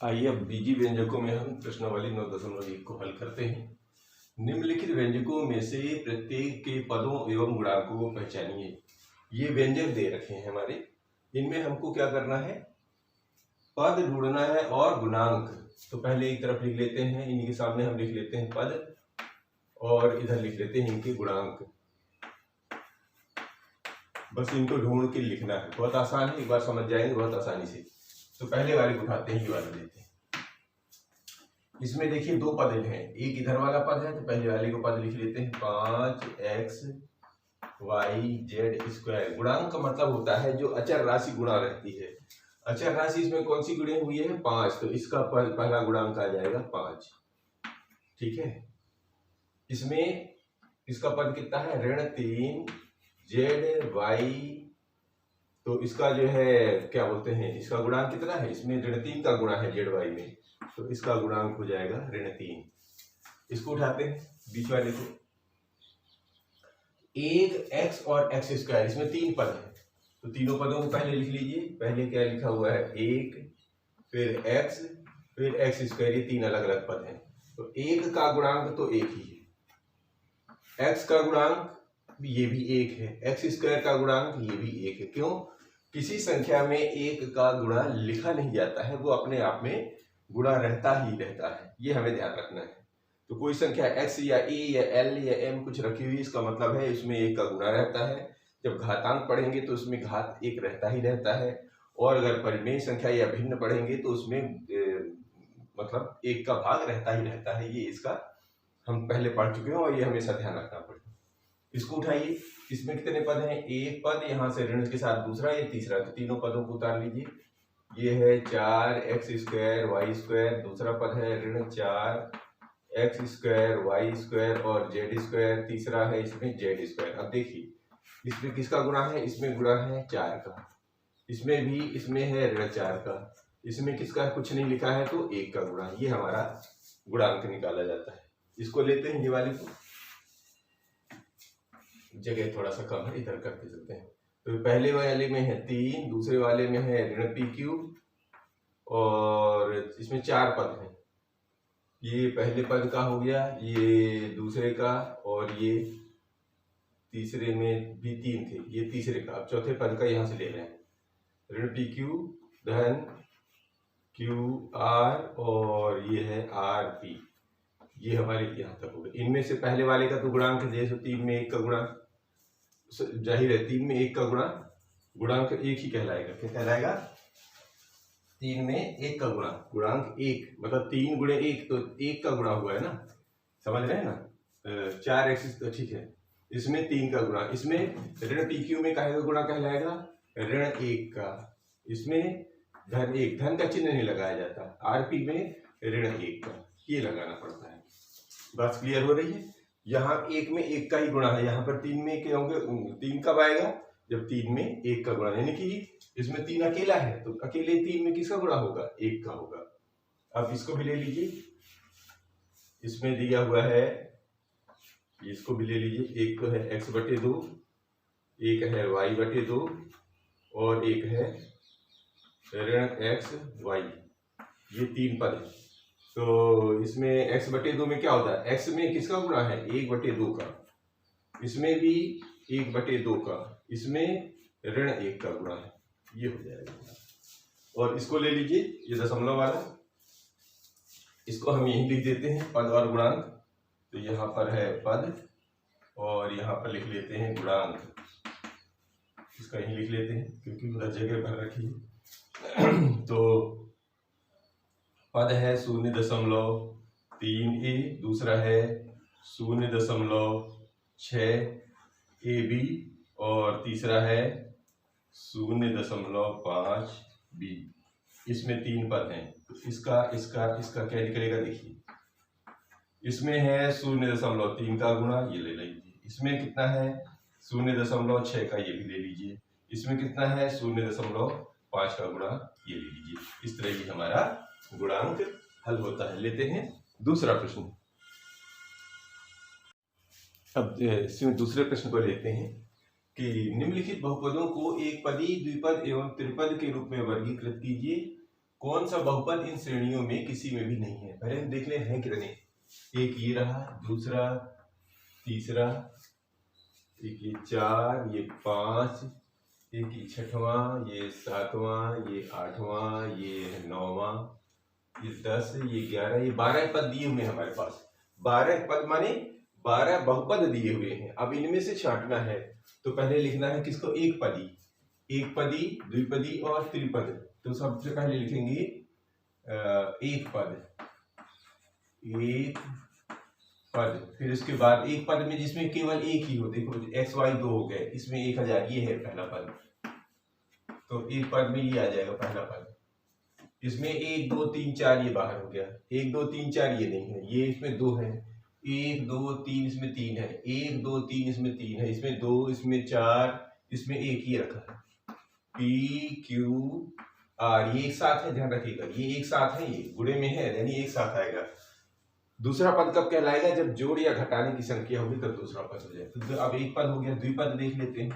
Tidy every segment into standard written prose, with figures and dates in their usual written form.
आइए अब बीजी व्यंजकों में हम प्रश्नावली 9.1 को हल करते हैं। निम्नलिखित व्यंजकों में से प्रत्येक के पदों एवं गुणांकों को पहचानिए। ये व्यंजक दे रखे हैं हमारे, इनमें हमको क्या करना है, पद ढूंढना है और गुणांक। तो पहले एक तरफ लिख लेते हैं, इन्हीं के सामने हम लिख लेते हैं पद और इधर लिख लेते हैं इनके गुणांक। बस इनको ढूंढ के लिखना है, बहुत आसान है, एक बार समझ जाएंगे बहुत आसानी से। तो पहले वाले को उठाते हैं, ये वाला लेते हैं। इसमें देखिए दो पद हैं, एक इधर वाला पद है तो पहले वाले को पद लिख लेते हैं 5x y z स्क्वायर। गुणांक का मतलब होता है जो अचर राशि गुणा रहती है। अचर राशि इसमें कौन सी गुणी हुई है, 5, तो इसका पहला गुणांक आ जाएगा 5। ठीक है, इसमें इसका पद कितना है, -3 z y, तो इसका जो है क्या बोलते हैं, इसका गुणांक कितना है, इसमें -3 का गुणा है z y में, तो इसका गुणांक हो जाएगा -3। इसको उठाते हैं बीच वाले को, एक x और x स्क्वायर, इसमें 3 पद है तो तीनों पदों को पहले लिख लीजिए। पहले क्या लिखा हुआ है, 1, फिर x, फिर x स्क्वायर, ये 3 अलग अलग पद हैं। तो 1 का गुणांक तो 1 ही है, x का गुणांक ये भी 1 है, x स्क्वायर का गुणांक ये भी 1 है। क्यों, किसी संख्या में 1 का गुणा लिखा नहीं जाता है, वो अपने आप में गुणा रहता ही रहता है, ये हमें ध्यान रखना है। तो कोई संख्या x या a या l या m कुछ रखी हुई, इसका मतलब है इसमें 1 का गुणा रहता है। जब घातांक पढ़ेंगे तो उसमें घात 1 रहता ही रहता है, और अगर परिमेय संख्या या भिन्न पढ़ेंगे तो उसमें मतलब 1 का भाग रहता ही रहता है। ये इसका हम पहले पढ़ चुके हैं और ये हमेशा ध्यान रखना पड़ेगा। इसको उठाइए, इसमें कितने पद हैं, एक पद, यहाँ से ऋण के साथ दूसरा, ये तीसरा, तो तीनों पदों को उतार लीजिए। ये है 4x स्क्वायर y स्क्वायर, दूसरा पद है ऋण 4x स्क्वायर y स्क्वायर और z स्क्वायर, तीसरा है इसमें z स्क्वायर। अब देखिए इसमें किसका गुणा है, इसमें गुणा है 4 का, इसमें भी, इसमें है ऋण 4 का, इसमें किसका कुछ नहीं लिखा है तो 1 का गुणा, ये हमारा गुणांक निकाला जाता है। इसको लेते हैं, ये वाले को, जगह थोड़ा सा कम है, इधर करते चलते हैं। तो पहले वाले में है 3, दूसरे वाले में है ऋण p³ और इसमें 4 पद हैं। ये पहले पद का हो गया, ये दूसरे का, और ये तीसरे में भी 3 थे, ये तीसरे का। अब चौथे पद का यहाँ से ले रहे हैं, ऋण p³ धन QR और ये है RP, ये हमारे यहाँ तक हो गए। इनमें से पहले वाले का तो गुणांक जैसे 3 में 1 का गुणा, जाहिर है 3 में 1 का गुणा, गुणांक 1 ही कहलाएगा। क्या कहलाएगा, 3 में 1 का गुणा, गुणांक 1, मतलब 3 गुणे 1 तो 1 का गुणा हुआ है ना, समझ रहे हैं ना। 4x तो ठीक है, इसमें 3 का गुणा, इसमें ऋण p³ में काहे का गुणा कहलाएगा, ऋण 1 का, इसमें धन 1, धन का चिन्ह नहीं लगाया जाता, RP में ऋण 1 का, ये लगाना पड़ता है। बात क्लियर हो रही है। यहाँ 1 में 1 का ही गुणा है, यहाँ पर 3 में क्या होंगे, 3 कब आएगा, जब 3 में 1 का गुणा, यानी कि इसमें 3 अकेला है तो अकेले 3 में किसका गुणा होगा, 1 का होगा। अब इसको भी ले लीजिए, इसमें दिया हुआ है, इसको भी ले लीजिए, एक तो है x/2, एक है y/2 और एक है ऋण xy, ये 3 पद है। तो इसमें x/2 में क्या होता है, x में किसका गुणा है, 1/2 का, इसमें भी 1/2 का, इसमें ऋण 1 का गुणा है, ये हो जाएगा। और इसको ले लीजिए, ये दशमलव वाला, इसको हम यहीं लिख देते हैं, पद और गुणांक। तो यहाँ पर है पद और यहाँ पर लिख लेते हैं गुणांक, इसका यहीं लिख लेते हैं क्योंकि उधर जगह भर रखी है। तो पद है 0.3a, दूसरा है 0.6 AB और तीसरा है 0.5 B। इसमें 3 पद हैं, तो इसका इसका इसका क्या निकलेगा, देखिए इसमें है 0.3 का गुणा, ये ले लीजिए, इसमें कितना है 0.6 का, ये भी ले लीजिए, इसमें कितना है 0.5 का गुणा, ये ले लीजिए। इस तरह की हमारा गुणांक हल होता है। लेते हैं दूसरा प्रश्न। अब दूसरे प्रश्न को लेते हैं कि निम्नलिखित बहुपदों को एक पदी, द्विपद एवं त्रिपद के रूप में वर्गीकृत कीजिए। कौन सा बहुपद इन श्रेणियों में किसी में भी नहीं है? पहले हम देख ले हैं कितने। एक ये रहा, दूसरा, तीसरा, एक ये 4, ये 5, एक ये 6वां, ये 7वां, ये 8वां, ये 9वां, ये 10, ये 11, ये 12 पद दिए हुए हैं हमारे पास। 12 पद माने 12 बहुपद दिए हुए हैं। अब इनमें से छांटना है तो पहले लिखना है किसको? एक पदी, एक पदी, द्विपदी और त्रिपद। तो सबसे पहले लिखेंगे एक पद, एक पद। फिर उसके बाद एक पद में जिसमें केवल एक ही हो, देखो x y 2 हो गए, इसमें 1000, ये है पहला पद। तो एक पद में ये आ जाएगा पहला पद। इसमें 1 2 3 4 ये बाहर हो गया, 1 2 3 4 ये नहीं है, ये इसमें 2 है, 1 2 3 इसमें 3 है, 1 2 3 इसमें 3 है, इसमें 2, इसमें 4, इसमें 1 ही रखा है। P Q R ये एक साथ है, ध्यान रखिएगा, ये एक साथ है, ये गुणे में है यानी एक साथ आएगा। दूसरा पद कब कहलाएगा? जब जोड़ या घटाने की संख्या होगी तब दूसरा पद हो जाए। तो अब एक पद हो गया। द्विपद देख लेते हैं।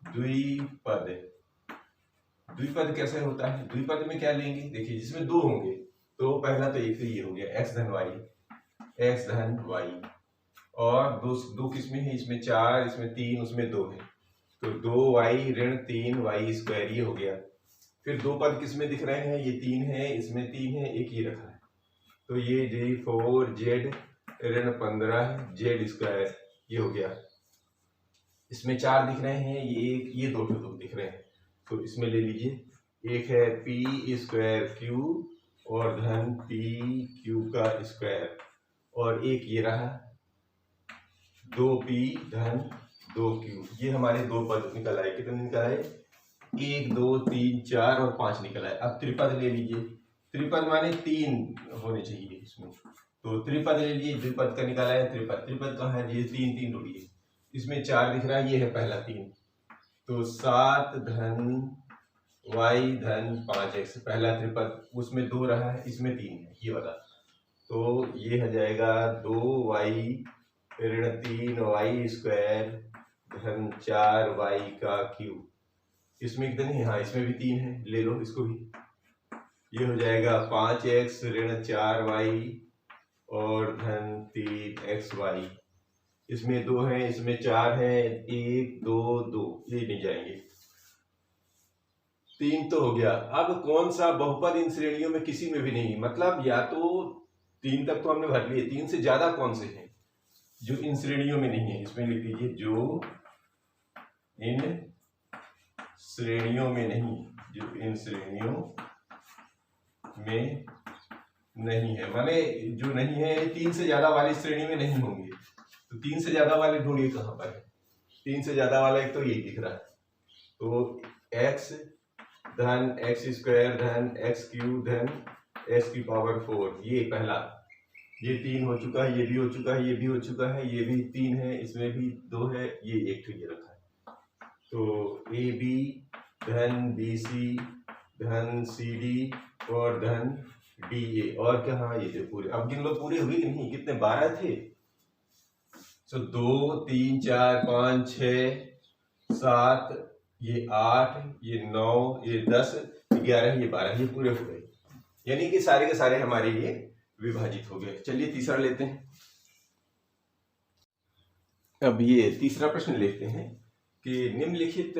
द्विपद, द्विपद कैसे होता है? द्विपद में क्या लेंगे? देखिए जिसमें 2 होंगे तो पहला तो एक ये हो गया x धन y, x धन y, और दो किसमें है? इसमें 4, इसमें 3, उसमें 2 है, तो 2y ऋण 3y स्क्वायर ये हो गया। फिर 2 पद किसमें दिख रहे हैं? ये 3 है, इसमें 3 है, एक ये रखा है, तो ये j4z ऋण 15z स्क्वायर ये हो गया। इसमें 4 दिख रहे हैं, ये एक, ये 2 दिख रहे हैं, तो इसमें ले लीजिए। एक है p स्क्वायर q और धन p q का स्क्वायर, और एक ये रहा 2p धन 2q। ये हमारे 2 पद निकल आए। कितने निकल आए? 1 2 3 4 और 5 निकल आए। अब त्रिपद ले लीजिए। त्रिपद माने 3 होने चाहिए इसमें, तो त्रिपद ले लीजिए। द्विपद का निकाला है त्रिपद। त्रिपद कहाँ है? ये 3 3 ढूंढिए। इसमें 4 दिख रहा है, ये है पहला 3, तो 7 धन y धन 5x पहला त्रिपद। उसमें 2 रहा है, इसमें 3 है, ये वाला, तो ये हो जाएगा 2y ऋण 3y स्क्वायर धन 4y का क्यूब। इसमें कितने? हाँ इसमें भी 3 है, ले लो इसको भी। ये हो जाएगा 5x ऋण 4y और धन 3xy। इसमें 2 है, इसमें 4 है, 1 2 2 ये नहीं जाएंगे। 3 तो हो गया। अब कौन सा बहुपद इन श्रेणियों में किसी में भी नहीं? मतलब या तो 3 तक तो हमने भर लिए, 3 से ज्यादा कौन से हैं जो इन श्रेणियों में नहीं है? इसमें लिख दीजिए जो इन श्रेणियों में नहीं, जो इन श्रेणियों में नहीं है, माने जो नहीं है 3 से ज्यादा वाली श्रेणी में नहीं होंगे। तो 3 से ज्यादा वाले ढूंढिए कहां पर है। 3 से ज्यादा वाला एक तो ये दिख रहा है, तो x धन x स्क्वायर धन x क्यूब धन x की पावर 4, ये पहला, ये 3 हो चुका है, ये भी हो चुका है, ये भी हो चुका है, ये भी 3 है, इसमें भी 2 है, ये एक ये रखा है। तो AB धन BC धन CD और धन DA, और क्या? हाँ ये थे पूरे। अब गिन लो पूरे हुए कि नहीं? कितने? 12 थे। तो 2 3 4 5 6 7, ये 8, ये 9, ये 10, 11, ये 12, ये पूरे हो गए, यानी कि सारे के सारे हमारे ये विभाजित हो गए। चलिए तीसरा लेते हैं। अब ये तीसरा प्रश्न लेते हैं कि निम्नलिखित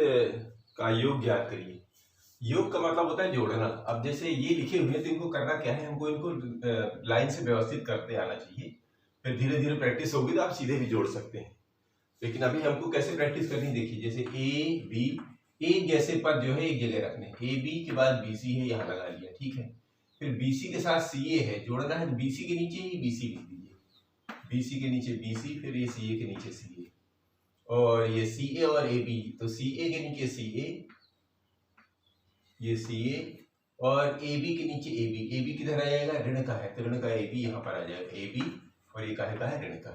का योग ज्ञात करिए। योग का मतलब होता है जोड़ना। अब जैसे ये लिखे हुए हैं तो इनको करना क्या है? हमको इनको लाइन से व्यवस्थित करते आना चाहिए, फिर धीरे धीरे प्रैक्टिस होगी तो आप सीधे भी जोड़ सकते हैं। लेकिन अभी हमको कैसे प्रैक्टिस करनी, देखिए जैसे ए बी, एक जैसे पद जो है एक जगह रखने। ए बी के बाद बी सी है, यहाँ लगा लिया, ठीक है। फिर बी सी के साथ सी ए है, जोड़ना है, बी सी के नीचे ही बी सी लिख दीजिए, बी सी के नीचे बी सी, फिर ये सी ए के नीचे सी ए, और ये सी ए और ए बी, तो सी ए के नीचे सी ए, ये सी ए, और ए बी के नीचे ए बी। ए बी किधर आ जाएगा? ऋण का है, तो ऋण का ए बी यहाँ पर आ जाएगा, ए बी, और ये काहे का है? ऋण का,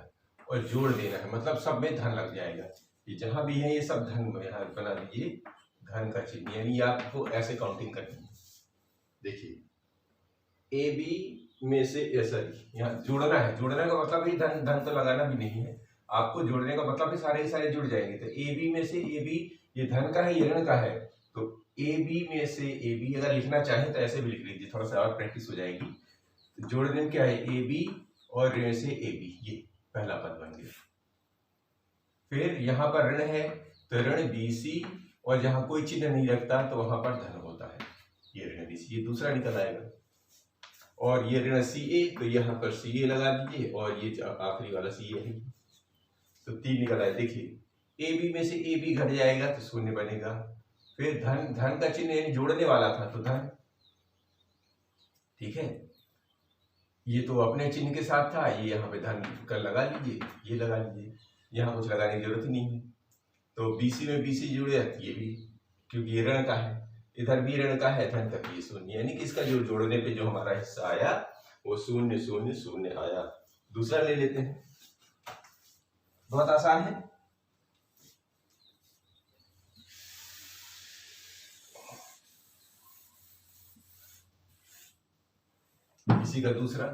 और जोड़ देना है, मतलब सब में धन लग जाएगा। ये जहां भी है ये सब धन यहाँ बना दीजिए, धन का चिन्ह, यानी आपको ऐसे काउंटिंग करनी है। देखिए ए बी में से ऐसा यहाँ जोड़ना है, जोड़ने का मतलब ही धन, धन तो लगाना भी नहीं है आपको, जोड़ने का मतलब ही सारे के सारे जुड़ जाएंगे। तो ए बी में से ए बी, ये धन का है, ये ऋण का है, तो ए बी में से ए बी अगर लिखना चाहें तो ऐसे भी लिख लीजिए, थोड़ा सा और प्रैक्टिस हो जाएगी। तो जोड़ने में क्या है, ए बी और ऋण से ए बी, ये पहला पद बन गया। फिर यहाँ पर ऋण है तो ऋण बी सी, और जहाँ कोई चिन्ह नहीं रखता तो वहां पर धन होता है, ये ऋण बी सी, ये दूसरा निकल आएगा। और ये ऋण सी ए, तो यहाँ पर सी ए लगा दीजिए, और ये आखिरी वाला सी ए है, तो 3 निकल आए। देखिए ए बी में से ए बी घट जाएगा तो शून्य बनेगा। फिर धन, धन का चिन्ह यानी जोड़ने वाला था तो धन, ठीक है, ये तो अपने चिन्ह के साथ था, ये यहाँ पे धन का लगा लीजिए, ये लगा लीजिए, यहाँ कुछ लगाने की जरूरत ही नहीं है। तो बीसी में बीसी जुड़े, ये भी क्योंकि ये ऋण का है, इधर भी ऋण का है, धन तक ये शून्य, यानी कि इसका जो जोड़ने पे जो हमारा हिस्सा आया वो शून्य शून्य शून्य आया। दूसरा ले लेते हैं, बहुत आसान है। इसी का दूसरा,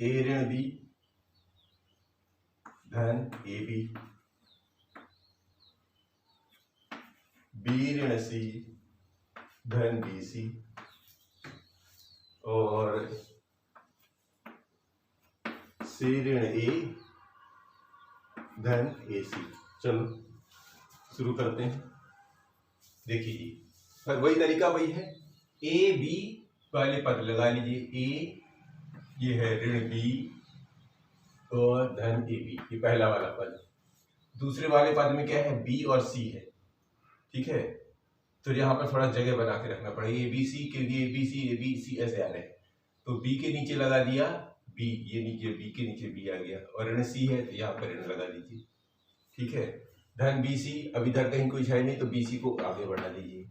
ए ऋण बी धन ए बी, बी ऋण सी धन बी सी, और सी ऋण ए धन ए सी। चलो शुरू करते हैं। देखिए पर वही तरीका वही है, ए बी पहले पद लगा लीजिए, ए ये है ऋण बी और धन ए बी, ये पहला वाला पद। दूसरे वाले पद में क्या है, बी और सी है, ठीक है, तो यहाँ पर थोड़ा जगह बना के रखना पड़ेगा। ए बी सी के लिए ए बी सी ऐसे आ रहे हैं, तो बी के नीचे लगा दिया बी, ये नीचे बी के नीचे बी आ गया, और ऋण सी है तो यहाँ पर ऋण लगा दीजिए, ठीक है। धन बी सी, अब इधर कहीं कुछ है नहीं तो बी सी को आगे बढ़ा दीजिए।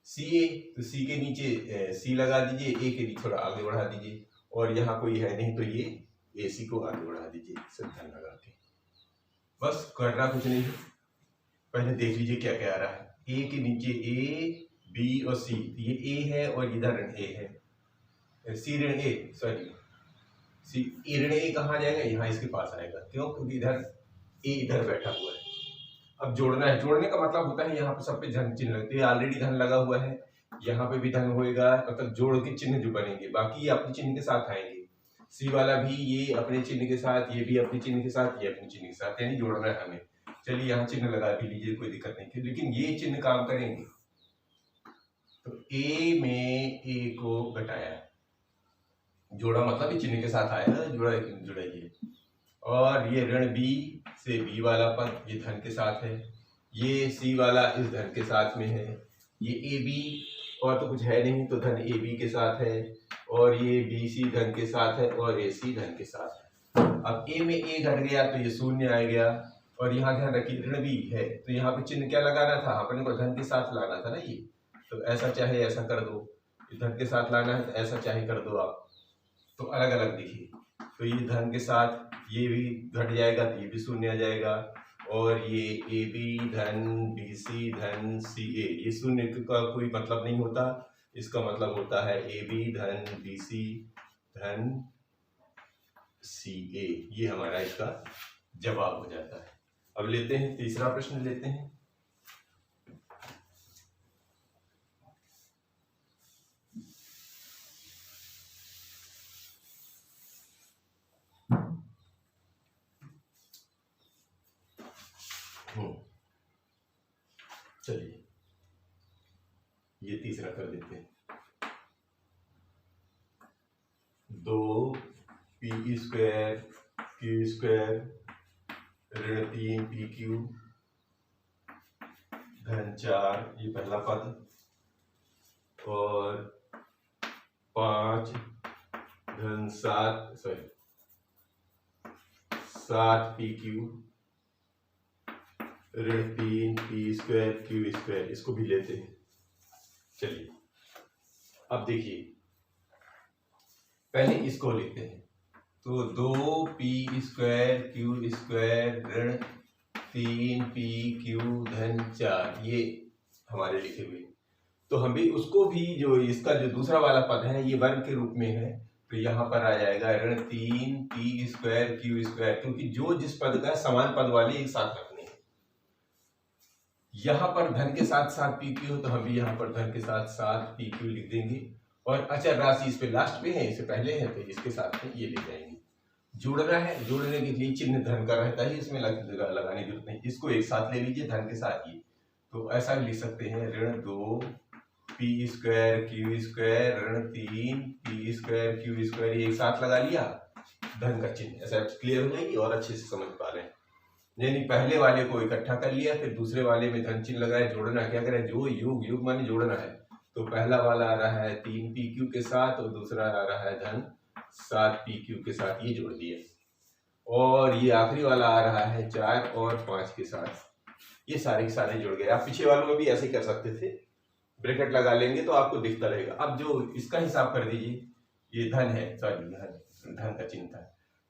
सी ए, तो सी के नीचे सी लगा दीजिए, ए के नीचे थोड़ा आगे बढ़ा दीजिए, और यहाँ कोई है नहीं तो ये ए सी को आगे बढ़ा दीजिए, सब धन लगा के। बस करना कुछ नहीं है, पहले देख लीजिए क्या क्या आ रहा है। ए के नीचे ए बी और सी, ये ए है और इधर ऋण ए है, सी ऋण ए, सॉरी सी ए ऋण ए कहाँ जाएगा, यहाँ इसके पास आएगा, क्यों, क्योंकि इधर ए इधर बैठा हुआ है। अब जोड़ना है, जोड़ने का मतलब होता है यहाँ पे सब पे धन चिन्ह लगते हैं, ऑलरेडी धन लगा हुआ है, यहाँ पे भी धन होएगा, मतलब जोड़ के चिन्ह जो बनेंगे, बाकी ये अपने चिन्ह के साथ आएंगे। सी वाला भी ये अपने चिन्ह के साथ, ये भी अपने चिन्ह के साथ, ये अपने चिन्ह के साथ, यानी जोड़ना है हमें। चलिए यहाँ चिन्ह लगा भी लीजिए, कोई दिक्कत नहीं है, लेकिन ये चिन्ह काम करेंगे। तो ए में ए को घटाया, जोड़ा मतलब ये चिन्ह के साथ आएगा, जुड़ाइए। और ये ऋण बी से बी वाला पद, ये धन के साथ है, ये सी वाला इस धन के साथ में है, ये ए बी और तो कुछ है नहीं तो धन ए बी के साथ है, और ये बी सी धन के साथ है, और ए सी धन के साथ है। अब ए में ए घट गया तो ये शून्य आ गया, और यहाँ ध्यान रखिए ऋण बी है तो यहाँ पे चिन्ह क्या लगाना था, अपने को धन के साथ लाना था ना, ये तो ऐसा चाहे ऐसा कर दो, धन के साथ लाना है तो ऐसा चाहे कर दो आप, तो अलग अलग दिखिए। तो ये धन के साथ ये भी घट जाएगा तो ये भी शून्य आ जाएगा, और ये ए बी धन बी सी धन सी ए, ये शून्य का कोई मतलब नहीं होता, इसका मतलब होता है ए बी धन बी सी धन सी ए, ये हमारा इसका जवाब हो जाता है। अब लेते हैं तीसरा प्रश्न लेते हैं। चलिए ये तीसरा कर देते हैं। 2 पी स्क्वायर क्यू स्क्वायर ऋण 3 पी क्यू धन 4, ये पहला पद, और 5 धन 7 पी क्यू ऋण 3 पी स्क्वायर क्यू स्क्वायर, इसको भी लेते हैं। चलिए अब देखिए पहले इसको लेते हैं, तो 2 पी स्क्वायर क्यू स्क्वायर ऋण 3 पी क्यू धन 4, ये हमारे लिखे हुए, तो हम भी उसको भी जो इसका जो दूसरा वाला पद है ये वर्ग के रूप में है, तो यहाँ पर आ जाएगा ऋण 3 पी स्क्वायर क्यू स्क्वायर, क्योंकि जो जिस पद का समान पद वाले एक साथ रखने हैं। यहाँ पर धन के साथ साथ पी क्यू, तो हम भी यहाँ पर धन के साथ साथ पी क्यू लिख देंगे, और अचर राशि इस पे लास्ट पे है, इससे पहले है, तो इसके साथ में ये ले जाएंगे। जोड़ना है, जोड़ने के लिए चिन्ह धन का रहता है, इसमें लगाने की जरूरत नहीं, इसको एक साथ ले लीजिए धन के साथ ये। तो ऐसा लिख सकते हैं ऋण 2 पी स्क्वायर क्यू स्क्वायर ऋण 3 पी स्क्वायर क्यू स्क्वायर, ये एक साथ लगा लिया धन का चिन्ह। ऐसा क्लियर हो जाएगी और अच्छे से समझ पा रहे हैं। यानी पहले वाले को इकट्ठा कर लिया, फिर दूसरे वाले में धन चिन्ह लगाया। जोड़ना क्या करें, जो योग योग माने जोड़ना है, तो पहला वाला आ रहा है 3 पी क्यू के साथ और दूसरा आ रहा है धन 7 पी क्यू के साथ, ये जोड़ दिए। और ये आखिरी वाला आ रहा है 4 और 5 के साथ, ये सारे के सारे जुड़ गए। आप पीछे वालों में भी ऐसे ही कर सकते थे, ब्रैकेट लगा लेंगे तो आपको दिखता रहेगा। अब जो इसका हिसाब कर दीजिए, ये धन है, सॉरी धन का चिन्ह था,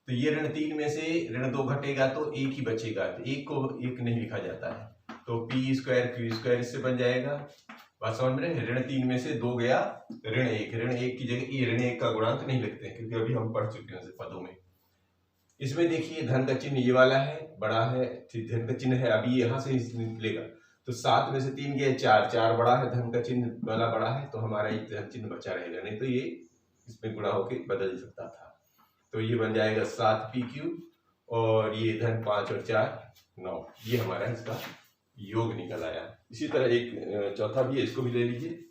तो ये ऋण 3 में से ऋण 2 घटेगा तो एक ही बचेगा, तो एक को एक नहीं लिखा जाता है, तो पी स्क्वायर क्यू स्क्वायर इससे बन जाएगा। बात समझ में, ऋण 3 में से 2 गया, ऋण 1 की जगह ये ऋण 1 का गुणांक नहीं लिखते हैं, क्योंकि अभी हम पढ़ चुके हैं पदों में। इसमें देखिए धन का चिन्ह ये वाला है, बड़ा है, धन का चिन्ह है, अभी यहाँ से निकलेगा, तो 7 में से 3 गया 4, 4 बड़ा है, धन का चिन्ह वाला बड़ा है, तो हमारा ये धन चिन्ह बचा रहेगा, नहीं तो ये इसमें गुणा होकर बदल सकता था। तो ये बन जाएगा 7 पी क्यू, और ये धन 5 और 4 9, ये हमारा इसका योग निकल आया। इसी तरह एक चौथा भी है, इसको भी ले लीजिए।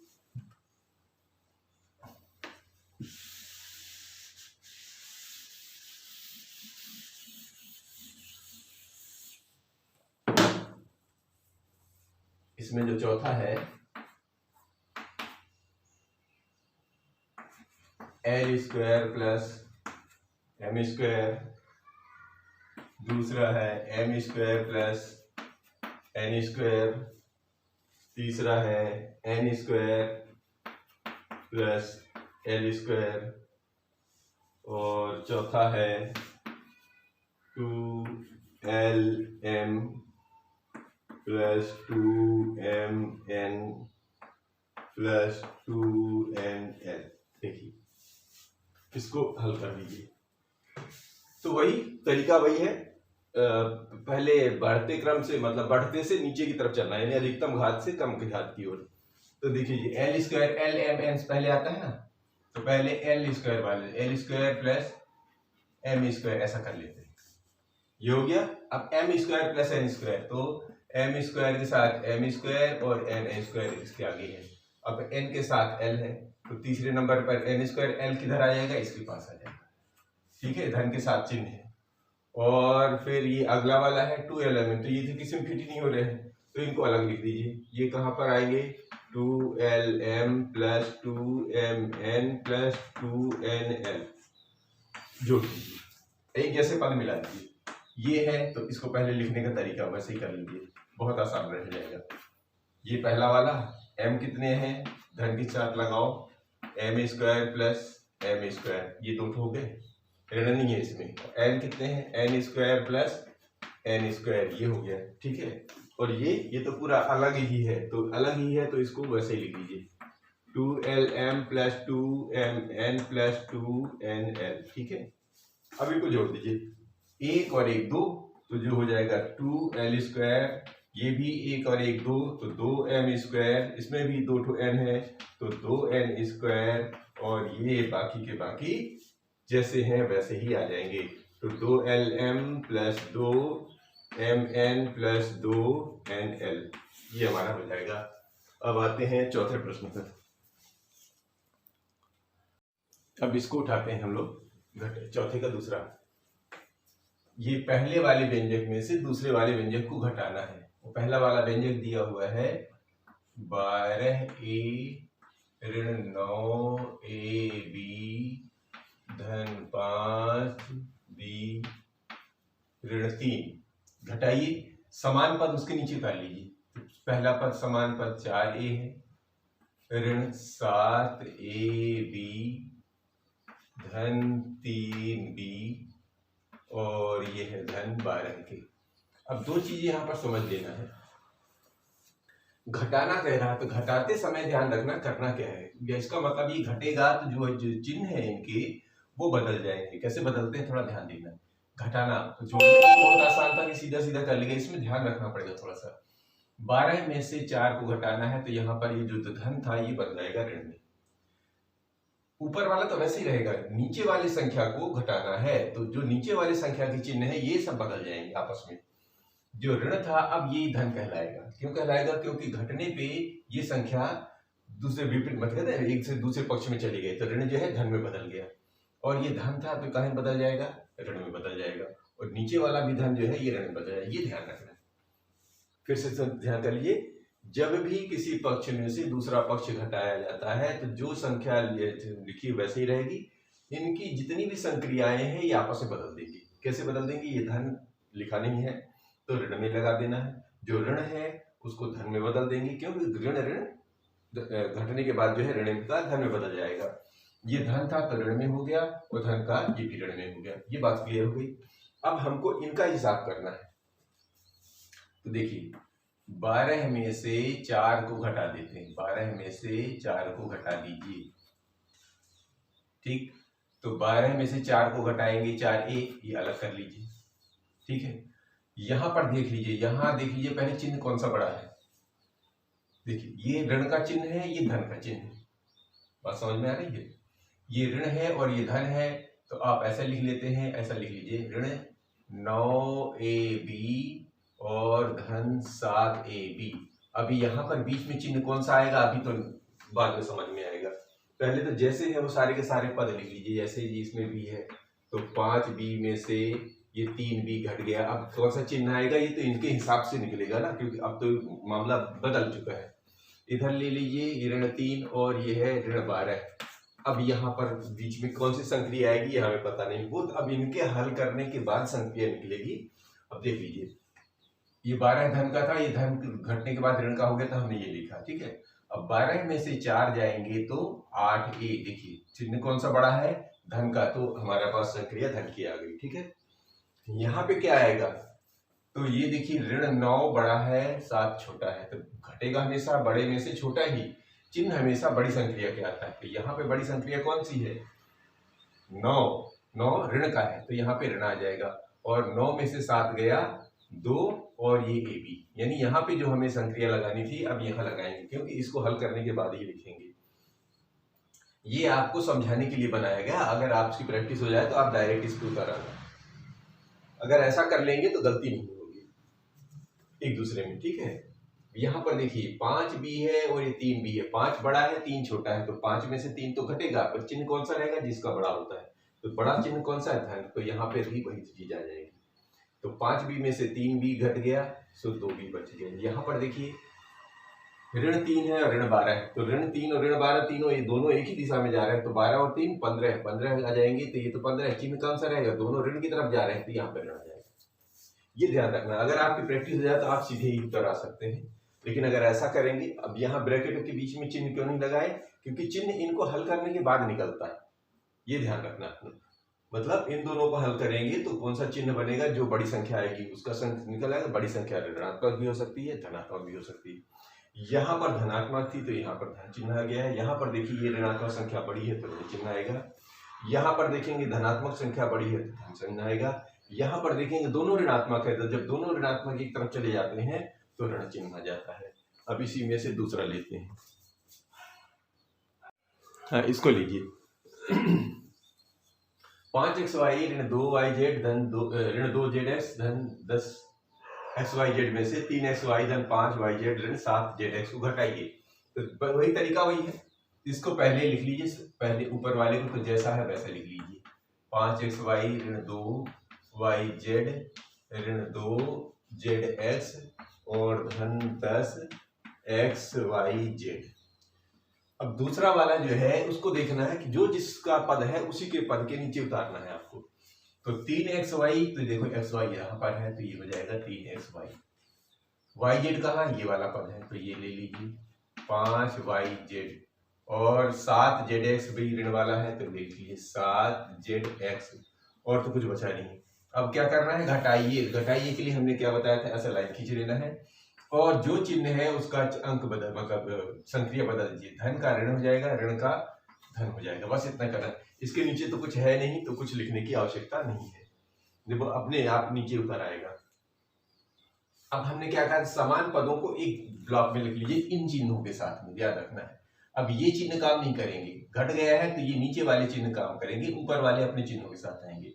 इसमें जो चौथा है L square plus M square, दूसरा है M square plus N square, तीसरा है N square plus L square, और चौथा है 2LM plus 2MN plus 2NL। देखिए इसको हल कर लीजिए। तो वही तरीका वही है, पहले बढ़ते क्रम से, मतलब बढ़ते से नीचे की तरफ चलना है, यानी अधिकतम घात से कम की घात की ओर। तो देखिए एल स्क्वायर LMN पहले आता है ना, तो पहले एल स्क्वायर वाले L square plus M square ऐसा कर लेते हैं, ये हो गया। अब M square plus N square, तो एम स्क्वायर के साथ एम स्क्वायर और एन स्क्वायर इसके आगे है। अब एन के साथ एल है, तो तीसरे नंबर पर एन स्क्वायर एल किधर आ जाएगा, इसके पास आ जाएगा, ठीक है, धन के साथ चिन्ह है। और फिर ये अगला वाला है 2LM, तो ये तो किसी में फिट ही नहीं हो रहे हैं, तो इनको अलग लिख दीजिए। ये कहाँ पर आएंगे, 2LM plus 2MN plus 2NL जोड़ दीजिए, एक जैसे पद मिला दीजिए। ये है, तो इसको पहले लिखने का तरीका वैसे ही कर लीजिए, बहुत आसान रह जाएगा। ये पहला वाला m कितने हैं, धन के साथ लगाओ, m square plus M square, ये दो हो गए, ऋण नहीं है इसमें। n कितने हैं, n square plus N square, ये हो गया, ठीक है। और ये तो पूरा अलग ही है, तो अलग ही है, तो इसको वैसे ही लिख लीजिए, 2LM plus 2MN plus 2NL, ठीक है। अब इनको जोड़ दीजिए, 1 और 1 2, तो जो हो जाएगा 2L स्क्वायर, ये भी 1 और 1 2, तो 2M स्क्वायर, इसमें भी 2 n है, तो 2N स्क्वायर, और ये बाकी के बाकी जैसे हैं वैसे ही आ जाएंगे, तो 2LM plus 2MN plus 2NL, ये हमारा हो जाएगा। अब आते हैं चौथे प्रश्न पर। अब इसको उठाते हैं हम लोग, चौथे का दूसरा। ये पहले वाले व्यंजक में से दूसरे वाले व्यंजक को घटाना है। वो पहला वाला व्यंजक दिया हुआ है 12A ऋण 9AB धन 5B ऋण 3, घटाइए, समान पद उसके नीचे उतार लीजिए। पहला पद समान पद 4A है, ऋण 7AB धन 3B, और ये है धन 12 के। अब दो चीजें यहाँ पर समझ लेना है, घटाना कह रहा है, तो घटाते समय ध्यान रखना करना क्या है, इसका मतलब ये घटेगा तो जो चिन्ह है इनके वो बदल जाएंगे। कैसे बदलते हैं थोड़ा ध्यान देना। घटाना तो जोड़ने में तो बहुत आसान था कि सीधा सीधा कर लेंगे, इसमें ध्यान रखना पड़ेगा थोड़ा सा। 12 में से 4 को घटाना है तो यहाँ पर ये जो धन था ये बदल जाएगा ऋण में। ऊपर वाला तो वैसे ही रहेगा, नीचे वाली संख्या को घटाना है तो जो नीचे वाली संख्या के चिन्ह है ये सब बदल जाएंगे आपस में। जो ऋण था अब ये धन कहलाएगा। क्यों कहलाएगा? क्योंकि घटने पे ये संख्या दूसरे विपरीत मतलब एक से दूसरे पक्ष में चली गई तो ऋण जो है धन में बदल गया। और ये धन था तो कहाँ बदल जाएगा? ऋण में बदल जाएगा। और नीचे वाला भी धन जो है ये ऋण में बदल जाएगा। ये ध्यान रखना है। फिर से ध्यान कर लीजिए, जब भी किसी पक्ष में से दूसरा पक्ष घटाया जाता है तो जो संख्या लिखी वैसे ही रहेगी। इनकी जितनी भी संक्रियाएं हैं ये आपस में बदल देंगी। कैसे बदल देंगी? ये धन लिखा नहीं है तो ऋण में लगा देना है, जो ऋण है उसको धन में बदल देंगे, क्योंकि ऋण ऋण घटने के बाद जो है ऋण का धन में बदल जाएगा। ये धन था तो ऋण में हो गया और धन का ये भी ऋण में हो गया। ये बात क्लियर हो गई। अब हमको इनका हिसाब करना है। तो देखिए 12 में से 4 को घटा देते हैं। 12 में से 4 को घटा दीजिए। ठीक, तो 12 में से 4 को घटाएंगे 4a, ये अलग कर लीजिए। ठीक है, यहां पर देख लीजिए, यहां देख लीजिए पहले चिन्ह कौन सा बड़ा है। देखिए ये ऋण का चिन्ह है, ये धन का चिन्ह है। बात समझ में आ रही है? ये ऋण है और ये धन है तो आप ऐसा लिख लेते हैं, ऐसा लिख लीजिए ऋण 9ab और धन 7ab। अभी यहाँ पर बीच में चिन्ह कौन सा आएगा अभी तो बाद में समझ में आएगा। पहले तो जैसे है वो सारे के सारे पद लिख लीजिए। जैसे इसमें भी है तो 5b में से ये 3b घट गया। अब कौन सा चिन्ह आएगा? ये तो इनके हिसाब से निकलेगा ना, क्योंकि अब तो मामला बदल चुका है। इधर ले लीजिए ये ऋण 3 और ये है ऋण 12। अब यहाँ पर बीच में कौन सी संक्रिया आएगी ये हमें पता नहीं, वो अब इनके हल करने के बाद संक्रिया निकलेगी। अब देख लीजिए ये 12 धन का था, ये धन घटने के बाद ऋण का हो गया था, हमने ये लिखा। ठीक है, अब 12 में से 4 जाएंगे तो 8a। देखिए चिन्ह कौन सा बड़ा है? धन का, तो हमारे पास संक्रिया धन की आ गई। ठीक है, यहाँ पे क्या आएगा? तो ये देखिए ऋण 9 बड़ा है 7 छोटा है, तो घटेगा हमेशा बड़े में से छोटा ही। चिन्ह हमेशा बड़ी संक्रिया के आता है। तो यहाँ पे बड़ी संक्रिया कौन सी है? 9 ऋण का है तो यहाँ पे ऋण आ जाएगा। और 9 में से 7 गया 2 और ये ab, यानी यहाँ पे जो हमें संक्रिया लगानी थी अब यहाँ लगाएंगे, क्योंकि इसको हल करने के बाद ही लिखेंगे। ये आपको समझाने के लिए बनाया गया। अगर आपकी प्रैक्टिस हो जाए तो आप डायरेक्ट इस पे उतर आना। अगर ऐसा कर लेंगे तो गलती नहीं होगी एक दूसरे में। ठीक है, यहाँ पर देखिए 5b है और ये 3b है। 5 बड़ा है 3 छोटा है, तो 5 में से 3 तो घटेगा, पर चिन्ह कौन सा रहेगा? जिसका बड़ा होता है। तो बड़ा चिन्ह कौन सा है? धन। तो यहाँ पे भी वही चीज आ जाएगी। तो 5b में से 3b घट गया सो 2b बच गया। यहाँ पर देखिए ऋण 3 है और ऋण 12 है, तो ऋण 3 और ऋण 12 तीनों ये दोनों एक ही दिशा में जा रहे हैं। तो 12 और 3 15 है, 15 आ जाएंगे तो ये तो 15 है। चिन्ह कौन सा रहेगा? दोनों ऋण की तरफ जा रहे हैं तो यहाँ पे ऋण आ जाएगा। ये ध्यान रखना। अगर आपकी प्रैक्टिस हो जाए तो आप सीधे ही उत्तर आ सकते हैं, लेकिन अगर ऐसा करेंगे, अब यहाँ ब्रैकेट के बीच में चिन्ह क्यों नहीं लगाए? क्योंकि चिन्ह इनको हल करने के बाद निकलता है। ये ध्यान रखना। मतलब इन दोनों को हल करेंगे तो कौन सा चिन्ह बनेगा? जो बड़ी संख्या आएगी उसका निकल आएगा। बड़ी संख्या ऋणात्मक भी हो सकती है, धनात्मक भी हो सकती है। यहाँ पर धनात्मक थी तो यहाँ पर धन चिन्ह आ गया है। यहाँ पर देखिए ये ऋणात्मक संख्या बड़ी है तो ऋण चिन्ह आएगा। यहाँ पर देखेंगे धनात्मक संख्या बड़ी है तो धन चिन्ह आएगा। यहाँ पर देखेंगे दोनों ऋणात्मक है तो जब दोनों ऋणात्मक एक तरफ चले जाते हैं तो ऋण चिन्ह आ जाता है। अब इसी में से दूसरा लेते हैं। हाँ, इसको लीजिए 5xy ऋण 2yz धन ऋण 2zx धन 10xyz में से 3xy धन 5yz ऋण 7zx को घटाइए। तो वही तरीका वही है। इसको पहले लिख लीजिए, पहले ऊपर वाले को तो जैसा है वैसा लिख लीजिए। 5xy ऋण 2yz ऋण 2zx और धन 10xyz। अब दूसरा वाला जो है उसको देखना है कि जो जिसका पद है उसी के पद के नीचे उतारना है आपको। तो 3xy, तो देखो xy यहाँ पर है तो ये हो जाएगा 3xy। yz कहाँ? ये वाला पद है तो ये ले लीजिए 5yz और 7zx भी ऋण वाला है तो ले लीजिए 7zx। और तो कुछ बचा नहीं। अब क्या करना है? घटाइए। घटाइए के लिए हमने क्या बताया था? ऐसा लाइन खींच लेना है और जो चिन्ह है उसका अंक बदल मतलब संक्रिया बदल दीजिए। धन का ऋण हो जाएगा, ऋण का धन हो जाएगा। बस इतना करना, इसके नीचे तो कुछ है नहीं, तो कुछ लिखने की आवश्यकता नहीं है, देखो अपने आप नीचे उतर आएगा। अब हमने क्या कहा, समान पदों को एक ब्लॉक में लिख लीजिए इन चिन्हों के साथ में, याद रखना है। अब ये चिन्ह काम नहीं करेंगे, घट गया है तो ये नीचे वाले चिन्ह काम करेंगे, ऊपर वाले अपने चिन्हों के साथ आएंगे।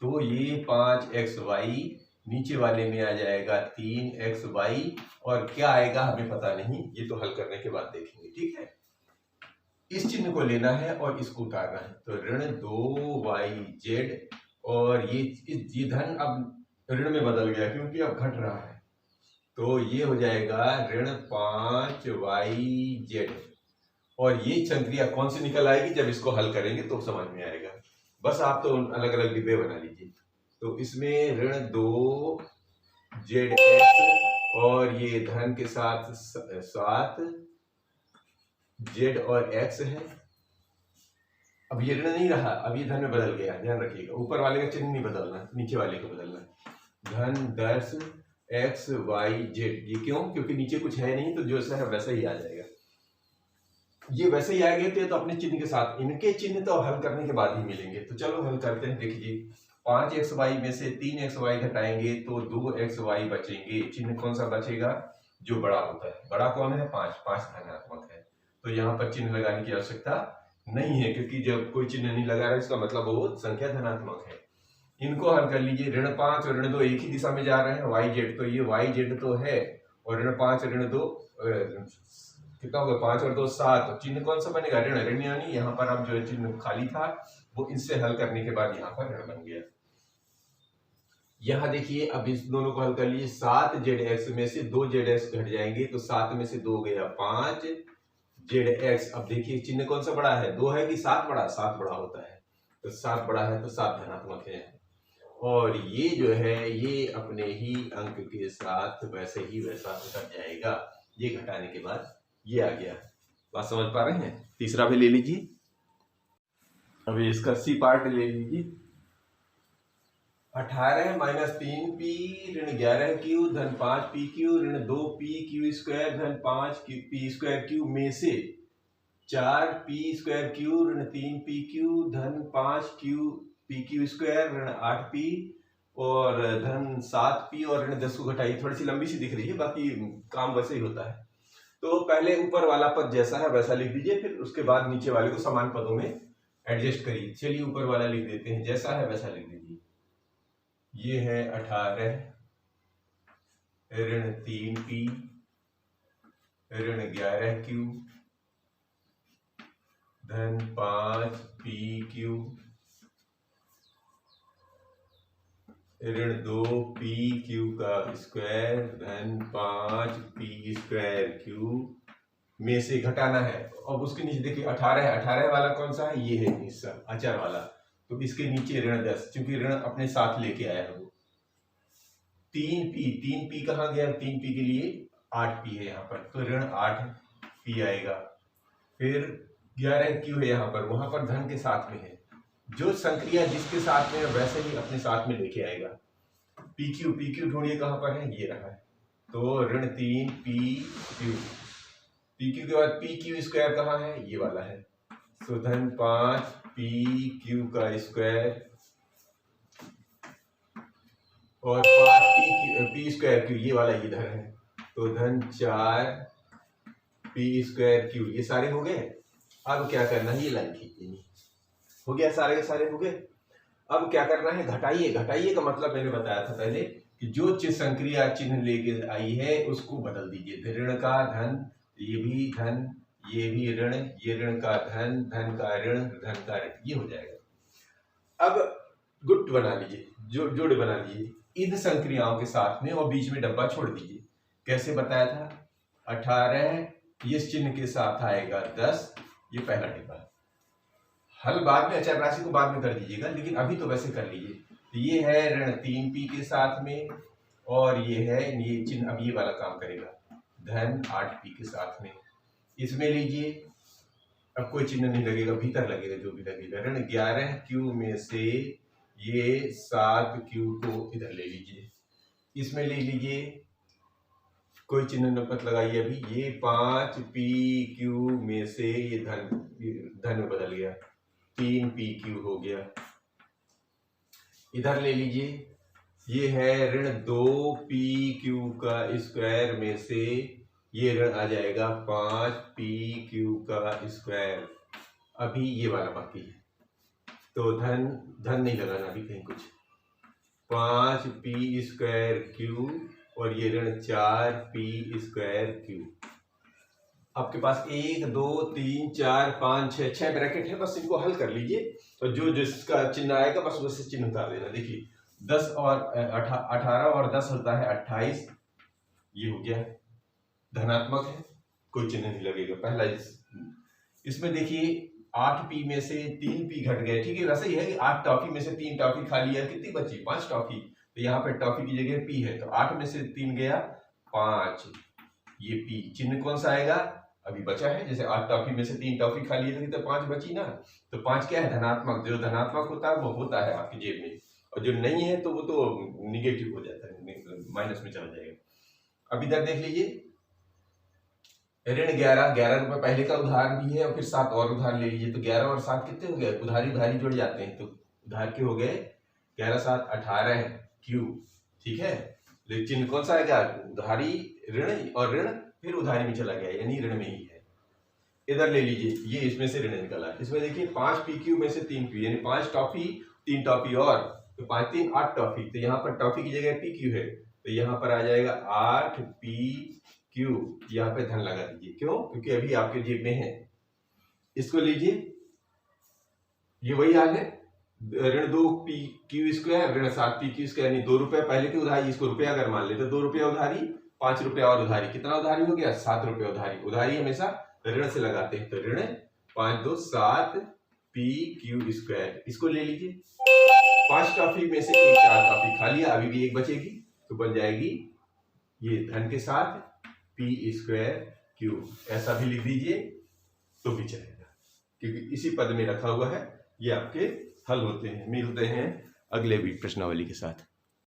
तो ये 5xy नीचे वाले में आ जाएगा 3xy, और क्या आएगा हमें पता नहीं, ये तो हल करने के बाद देखेंगे, ठीक है। इस चिन्ह को लेना है और इसको उतारना है, तो ऋण 2yz, और ये धन अब ऋण में बदल गया क्योंकि अब घट रहा है, तो ये हो जाएगा ऋण 5yz। और ये संक्रिया कौन सी निकल आएगी, जब इसको हल करेंगे तो समझ में आएगा। बस आप तो अलग अलग डिब्बे बना लीजिए। तो इसमें ऋण 2zx, और ये धन के साथ 7z और x है। अब ये ऋण नहीं रहा, अब ये धन में बदल गया, ध्यान रखिएगा, ऊपर वाले का चिन्ह नहीं बदलना, नीचे वाले को बदलना। धन 10xyz, ये क्यों, क्योंकि नीचे कुछ है नहीं, तो जैसा है वैसा ही आ जाएगा। ये वैसे ही आएंगे तो अपने चिन्ह के साथ, इनके चिन्ह तो हल करने के बाद ही मिलेंगे। तो चलो हल करते हैं। देखिए 5xy में से 3xy घटाएंगे तो 2xy बचेंगे। चिन्ह कौन सा बचेगा, जो बड़ा होता है। बड़ा कौन है, 5 धनात्मक है, तो यहाँ पर चिन्ह लगाने की आवश्यकता नहीं है, क्योंकि जब कोई चिन्ह नहीं लगा रहा है इसका मतलब वो संख्या धनात्मक है। इनको हल कर लीजिए। ऋण 5 और ऋण 2 एक ही दिशा में जा रहे हैं, yz, तो ये yz तो है, और ऋण 5 ऋण 2 कितना होगा, 5 और 2 7, चिन्ह कौन सा बनेगा, ऋण। ऋण यानी यहाँ पर अब जो चिन्ह खाली था वो इससे हल करने के बाद यहाँ पर ऋण बन गया। यहाँ देखिए, अब इस दोनों को हल कर लीजिए। 7zx में से 2zx घट जाएंगे, तो 7 में से 2 गया 5zx। अब देखिए चिन्ह कौन सा बड़ा है, 2 है कि 7 बड़ा, 7 बड़ा होता है, तो 7 बड़ा है तो 7 धनात्मक है। और ये जो है ये अपने ही अंक के साथ वैसे ही वैसा उतर जाएगा, ये घटाने के बाद ये आ गया। बात समझ पा रहे हैं। तीसरा भी ले लीजिए, अभी इसका सी पार्ट ले लीजिए। 18 माइनस 3p ऋण 11q धन 5pq ऋण 2pq स्क्वायर धन 5p स्क्वायर क्यू में से 4p स्क्वायर क्यू ऋण 3pq धन 5pq स्क्वायर ऋण 8p और धन 7p और ऋण 10 को घटाइए। थोड़ी सी लंबी सी दिख रही है, बाकी काम वैसे ही होता है। तो पहले ऊपर वाला पद जैसा है वैसा लिख दीजिए, फिर उसके बाद नीचे वाले को समान पदों में एडजस्ट करिए। चलिए ऊपर वाला लिख देते हैं, जैसा है वैसा लिख दीजिए। ये है 18 ऋण 3p ऋण 11q धन 5pq ऋण 2pq का स्क्वायर धन 5p स्क्वायर क्यू में से घटाना है। अब उसके नीचे देखिए 18 है, 18 वाला कौन सा है, ये है हिस्सा अचर वाला, तो इसके नीचे ऋण 10, क्योंकि ऋण अपने साथ लेके आया है वो। 3p कहाँ गया, 3p के लिए 8p है यहाँ पर, तो ऋण 8p आएगा। फिर 11q है यहाँ पर, वहां पर धन के साथ में है, जो संक्रिया जिसके साथ में है वैसे ही अपने साथ में लेके आएगा। pq ढूंढिए कहाँ पर है, ये रहा है, तो ऋण 3pq, pq के बाद pq स्क्वायर कहाँ है, ये वाला है, तो धन 5pq का स्क्वायर और 5p स्क्वायर क्यू, ये वाला इधर है, तो धन 4p स्क्वायर क्यू। ये सारे हो गए। अब क्या करना है, ये लाइन खींचनी हो गया, सारे के सारे हो गए। अब क्या करना है, घटाइए। घटाइए का मतलब मैंने बताया था पहले कि जो संक्रिया चिन्ह लेके आई है उसको बदल दीजिए। ऋण का धन, ये भी धन, ये भी ऋण, ये ऋण का धन, धन का ऋण, धन का ऋण, ये हो जाएगा। अब गुट बना लीजिए, जोड़ बना लीजिए इन संक्रियाओं के साथ में, और बीच में डब्बा छोड़ दीजिए। कैसे बताया था, 18 इस चिन्ह के साथ आएगा 10, ये पहला डिब्बा। हल बाद में अचर राशि को बाद में कर दीजिएगा, लेकिन अभी तो वैसे कर लीजिए। तो ये है ऋण 3p के साथ में, और ये है, ये चिन्ह अब ये वाला काम करेगा, धन 8p के साथ में। इसमें लीजिए, अब कोई चिन्ह नहीं लगेगा, भीतर लगेगा जो भी लगेगा। ऋण 11q में से ये 7q को इधर ले लीजिए, इसमें ले लीजिए कोई चिन्ह मत लगाइए अभी। ये 5PQ में से ये धन में बदल गया, 3PQ हो गया। इधर ले लीजिए, ये है ऋण 2PQ का स्क्वायर में से ये ऋण आ जाएगा 5PQ का स्क्वायर। अभी ये वाला बाकी है, तो धन नहीं लगाना अभी कहीं कुछ। 5P स्क्वायर Q और ये ऋण 4P स्क्वायर Q। आपके पास 1 2 3 4 5 6 ब्रैकेट है, बस इनको हल कर लीजिए। तो जो जिसका चिन्ह आएगा बस उससे चिन्ह उतार देना। देखिए 10 और 18 और 10 होता है 28, ये हो गया धनात्मक है, कोई चिन्ह नहीं लगेगा। पहला इसमें देखिए 8P में से 3P घट गए, ठीक है। वैसे ही है कि 8 टॉफी में से 3 टॉफी खा लिया, कितनी बची 5 टॉफी, तो यहाँ पे टॉफी की जगह P है, तो 8 में से 3 गया 5, ये P चिन्ह कौन सा आएगा अभी बचा है। जैसे 8 टॉफी में से 3 टॉफी खा लिए तो 5 बची ना, तो 5 क्या है धनात्मक। जो धनात्मक होता है वो होता है आपकी जेब में, और जो नहीं है तो वो तो निगेटिव हो जाता है, माइनस में चला जाएगा। अब इधर देख लीजिए ऋण 11 रुपए पहले का उधार भी है और फिर 7 और उधार ले लीजिए, तो 11 और 7 कितने हो गए, उधारी उधारी जुड़ जाते हैं, तो उधार के हो गए 11 7 18 Q, ठीक है। लेकिन चिन्ह कौन सा आएगा, उधारी ऋण और ऋण फिर उधारी में चला गया, यानी ऋण में ही है। इधर ले लीजिए, ये इसमें से ऋण निकला, इसमें देखिए 5PQ में से 3P, यानी 5 टॉफी 3 टॉफी और, तो 5 3 8 टॉफी, तो यहाँ पर टॉफी की जगह PQ है, तो यहाँ पर आ जाएगा 8PQ। यहाँ पे धन लगा दीजिए, क्यों, क्योंकि अभी आपके जेब में है। इसको लीजिए, ये वही हाल है, ऋण 2PQ स्क्वायर ऋण 7PQ स्क्वायर, यानी 2 रुपए पहले की उधारी, इसको रुपया अगर मान ले तो 2 रुपया उधारी, 5 रुपया और उधारी, कितना उधारी हो गया 7 रुपया उधारी। उधारी हमेशा ऋण से लगाते हैं, तो ऋण 5 2 7PQ स्क्वायर, इसको ले लीजिए। 5 टॉफी में से 4 टॉफी खा लिया, अभी भी 1 बचेगी, तो बन जाएगी ये धन के साथ P स्क्वायर Q, ऐसा भी लिख दीजिए तो भी चलेगा, क्योंकि इसी पद में रखा हुआ है। ये आपके हल होते हैं। मिलते हैं अगले प्रश्नावली के साथ।